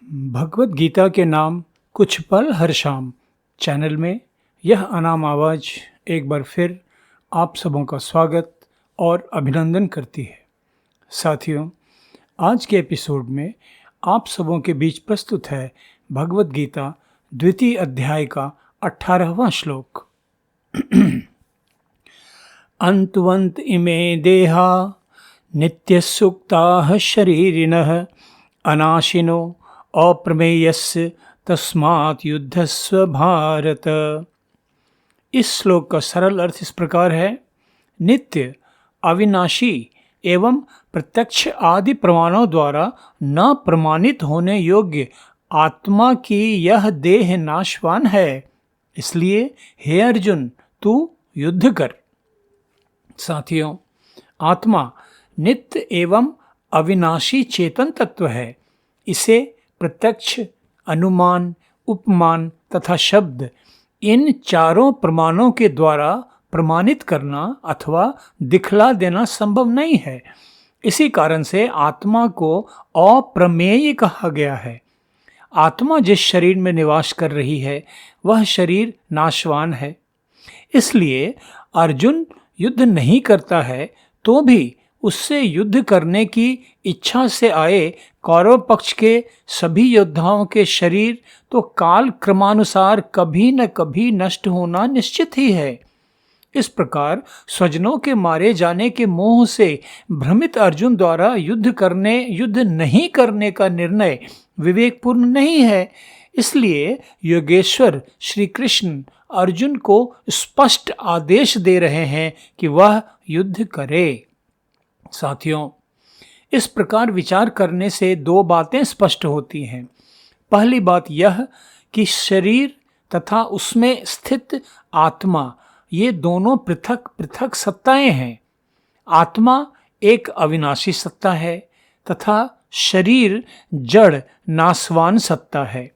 भगवत गीता के नाम कुछ पल हर शाम चैनल में यह अनाम आवाज़ एक बार फिर आप सबों का स्वागत और अभिनंदन करती है। साथियों, आज के एपिसोड में आप सबों के बीच प्रस्तुत है भगवत गीता द्वितीय अध्याय का 18वां श्लोक। अंतवंत इमे देहा नित्य सुक्ताः शरीरिणः अनाशिनो अप्रमेयस्य तस्मात् युद्धस्व भारत। इस श्लोक का सरल अर्थ इस प्रकार है। नित्य, अविनाशी एवं प्रत्यक्ष आदि प्रमाणों द्वारा न प्रमाणित होने योग्य आत्मा की यह देह नाशवान है, इसलिए हे अर्जुन तू युद्ध कर। साथियों, आत्मा नित्य एवं अविनाशी चेतन तत्व है। इसे प्रत्यक्ष, अनुमान, उपमान तथा शब्द, इन चारों प्रमाणों के द्वारा प्रमाणित करना अथवा दिखला देना संभव नहीं है। इसी कारण से आत्मा को अप्रमेय कहा गया है। आत्मा जिस शरीर में निवास कर रही है वह शरीर नाशवान है। इसलिए अर्जुन युद्ध नहीं करता है तो भी उससे युद्ध करने की इच्छा से आए कौरव पक्ष के सभी योद्धाओं के शरीर तो काल क्रमानुसार कभी न कभी नष्ट होना निश्चित ही है। इस प्रकार स्वजनों के मारे जाने के मोह से भ्रमित अर्जुन द्वारा युद्ध नहीं करने का निर्णय विवेकपूर्ण नहीं है। इसलिए योगेश्वर श्री कृष्ण अर्जुन को स्पष्ट आदेश दे रहे हैं कि वह युद्ध करे। साथियों, इस प्रकार विचार करने से दो बातें स्पष्ट होती हैं। पहली बात यह कि शरीर तथा उसमें स्थित आत्मा, ये दोनों पृथक पृथक सत्ताएं हैं। आत्मा एक अविनाशी सत्ता है तथा शरीर जड़ नाशवान सत्ता है।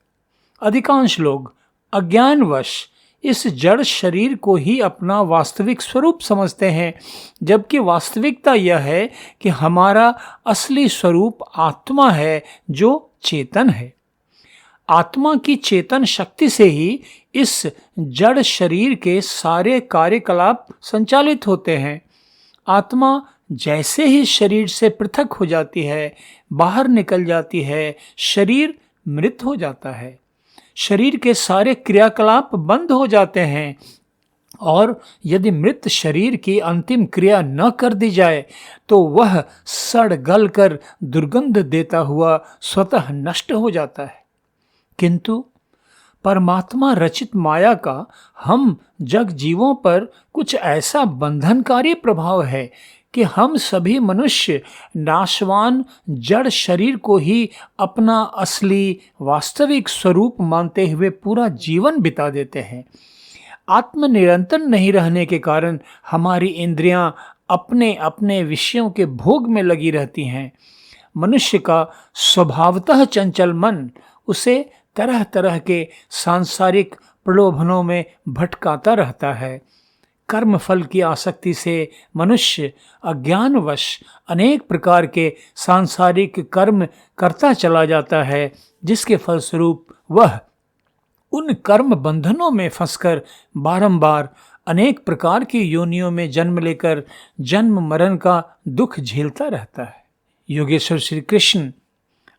अधिकांश लोग अज्ञानवश इस जड़ शरीर को ही अपना वास्तविक स्वरूप समझते हैं, जबकि वास्तविकता यह है कि हमारा असली स्वरूप आत्मा है जो चेतन है। आत्मा की चेतन शक्ति से ही इस जड़ शरीर के सारे कार्यकलाप संचालित होते हैं। आत्मा जैसे ही शरीर से पृथक हो जाती है, बाहर निकल जाती है, शरीर मृत हो जाता है। शरीर के सारे क्रियाकलाप बंद हो जाते हैं और यदि मृत शरीर की अंतिम क्रिया न कर दी जाए तो वह सड़ गल कर दुर्गंध देता हुआ स्वतः नष्ट हो जाता है। किंतु परमात्मा रचित माया का हम जग जीवों पर कुछ ऐसा बंधनकारी प्रभाव है कि हम सभी मनुष्य नाशवान जड़ शरीर को ही अपना असली वास्तविक स्वरूप मानते हुए पूरा जीवन बिता देते हैं। आत्म निरंतर नहीं रहने के कारण हमारी इंद्रियां अपने अपने विषयों के भोग में लगी रहती हैं। मनुष्य का स्वभावतः चंचल मन उसे तरह तरह के सांसारिक प्रलोभनों में भटकाता रहता है। कर्म फल की आसक्ति से मनुष्य अज्ञानवश अनेक प्रकार के सांसारिक कर्म करता चला जाता है, जिसके फलस्वरूप वह उन कर्म बंधनों में फंसकर बारंबार अनेक प्रकार की योनियों में जन्म लेकर जन्म मरण का दुख झेलता रहता है। योगेश्वर श्री कृष्ण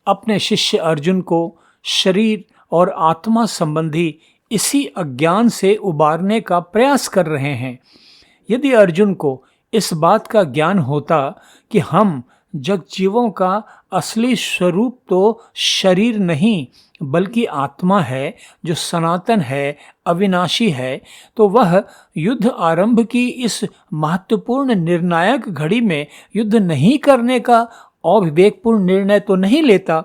अपने शिष्य अर्जुन को शरीर और आत्मा संबंधी इसी अज्ञान से उबारने का प्रयास कर रहे हैं। यदि अर्जुन को इस बात का ज्ञान होता कि हम जगजीवों का असली स्वरूप तो शरीर नहीं बल्कि आत्मा है जो सनातन है, अविनाशी है, तो वह युद्ध आरंभ की इस महत्वपूर्ण निर्णायक घड़ी में युद्ध नहीं करने का अविवेकपूर्ण निर्णय तो नहीं लेता।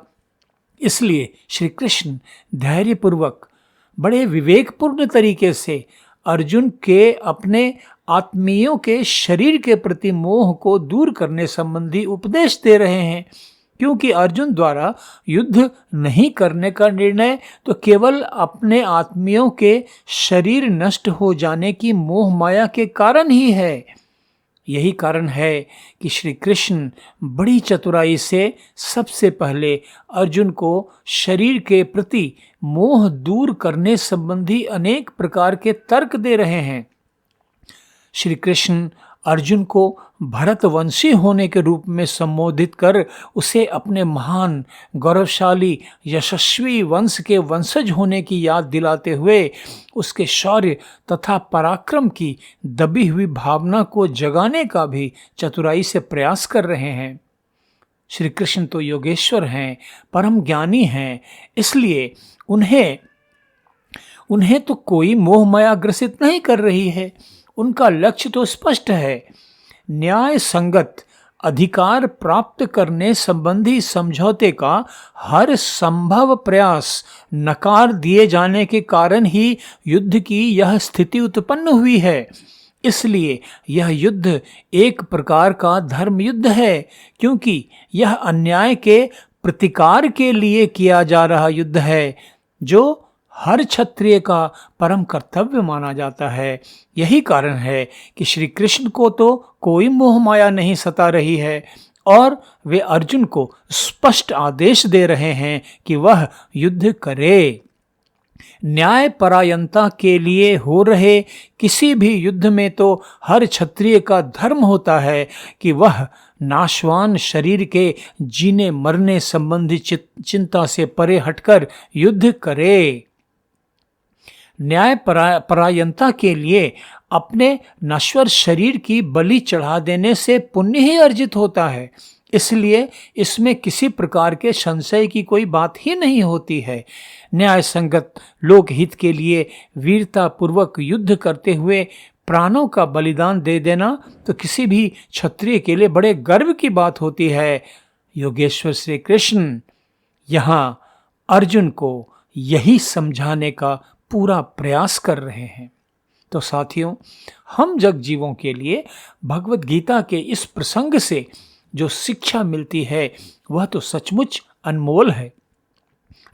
इसलिए श्री कृष्ण धैर्यपूर्वक बड़े विवेकपूर्ण तरीके से अर्जुन के अपने आत्मीयों के शरीर के प्रति मोह को दूर करने संबंधी उपदेश दे रहे हैं, क्योंकि अर्जुन द्वारा युद्ध नहीं करने का निर्णय तो केवल अपने आत्मियों के शरीर नष्ट हो जाने की मोह माया के कारण ही है। यही कारण है कि श्री कृष्ण बड़ी चतुराई से सबसे पहले अर्जुन को शरीर के प्रति मोह दूर करने संबंधी अनेक प्रकार के तर्क दे रहे हैं। श्री कृष्ण अर्जुन को भरतवंशी होने के रूप में संबोधित कर उसे अपने महान, गौरवशाली, यशस्वी वंश के वंशज होने की याद दिलाते हुए उसके शौर्य तथा पराक्रम की दबी हुई भावना को जगाने का भी चतुराई से प्रयास कर रहे हैं। श्री कृष्ण तो योगेश्वर हैं, परम ज्ञानी हैं, इसलिए उन्हें तो कोई मोह माया ग्रसित नहीं कर रही है। उनका लक्ष्य तो स्पष्ट है। न्याय संगत अधिकार प्राप्त करने संबंधी समझौते का हर संभव प्रयास नकार दिए जाने के कारण ही युद्ध की यह स्थिति उत्पन्न हुई है। इसलिए यह युद्ध एक प्रकार का धर्म युद्ध है, क्योंकि यह अन्याय के प्रतिकार के लिए किया जा रहा युद्ध है, जो हर क्षत्रिय का परम कर्तव्य माना जाता है। यही कारण है कि श्री कृष्ण को तो कोई मोह माया नहीं सता रही है और वे अर्जुन को स्पष्ट आदेश दे रहे हैं कि वह युद्ध करे। न्याय परायणता के लिए हो रहे किसी भी युद्ध में तो हर क्षत्रिय का धर्म होता है कि वह नाशवान शरीर के जीने मरने संबंधी चिंता से परे हटकर युद्ध करे। न्याय परायणता के लिए अपने नश्वर शरीर की बलि चढ़ा देने से पुण्य ही अर्जित होता है, इसलिए इसमें किसी प्रकार के संशय की कोई बात ही नहीं होती है। न्याय संगत लोकहित के लिए वीरता पूर्वक युद्ध करते हुए प्राणों का बलिदान दे देना तो किसी भी क्षत्रिय के लिए बड़े गर्व की बात होती है। योगेश्वर श्री कृष्ण यहाँ अर्जुन को यही समझाने का पूरा प्रयास कर रहे हैं। तो साथियों, हम जग जीवों के लिए भगवत गीता के इस प्रसंग से जो शिक्षा मिलती है वह तो सचमुच अनमोल है।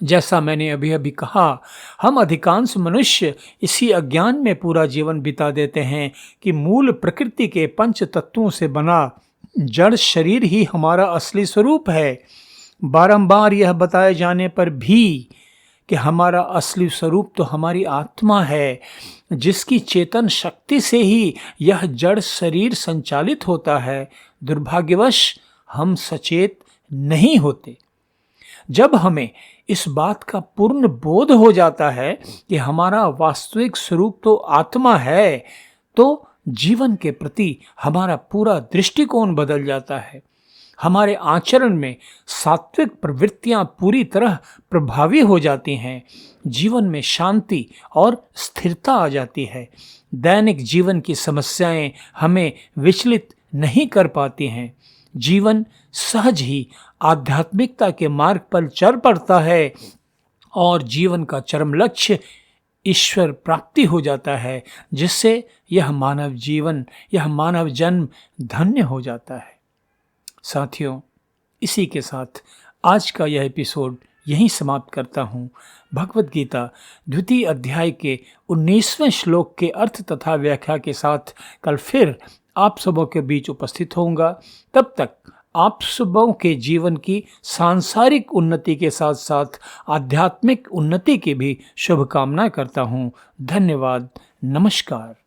जैसा मैंने अभी अभी कहा, हम अधिकांश मनुष्य इसी अज्ञान में पूरा जीवन बिता देते हैं कि मूल प्रकृति के पंच तत्वों से बना जड़ शरीर ही हमारा असली स्वरूप है। बारंबार यह बताए जाने पर भी कि हमारा असली स्वरूप तो हमारी आत्मा है, जिसकी चेतन शक्ति से ही यह जड़ शरीर संचालित होता है। दुर्भाग्यवश हम सचेत नहीं होते। जब हमें इस बात का पूर्ण बोध हो जाता है कि हमारा वास्तविक स्वरूप तो आत्मा है, तो जीवन के प्रति हमारा पूरा दृष्टिकोण बदल जाता है। हमारे आचरण में सात्विक प्रवृत्तियां पूरी तरह प्रभावी हो जाती हैं। जीवन में शांति और स्थिरता आ जाती है। दैनिक जीवन की समस्याएं हमें विचलित नहीं कर पाती हैं। जीवन सहज ही आध्यात्मिकता के मार्ग पर चल पड़ता है और जीवन का चरम लक्ष्य ईश्वर प्राप्ति हो जाता है, जिससे यह मानव जन्म धन्य हो जाता है। साथियों, इसी के साथ आज का यह एपिसोड यहीं समाप्त करता हूँ। भगवत गीता द्वितीय अध्याय के 19वें श्लोक के अर्थ तथा व्याख्या के साथ कल फिर आप सबों के बीच उपस्थित होऊंगा। तब तक आप सबों के जीवन की सांसारिक उन्नति के साथ साथ आध्यात्मिक उन्नति की भी शुभकामना करता हूँ। धन्यवाद। नमस्कार।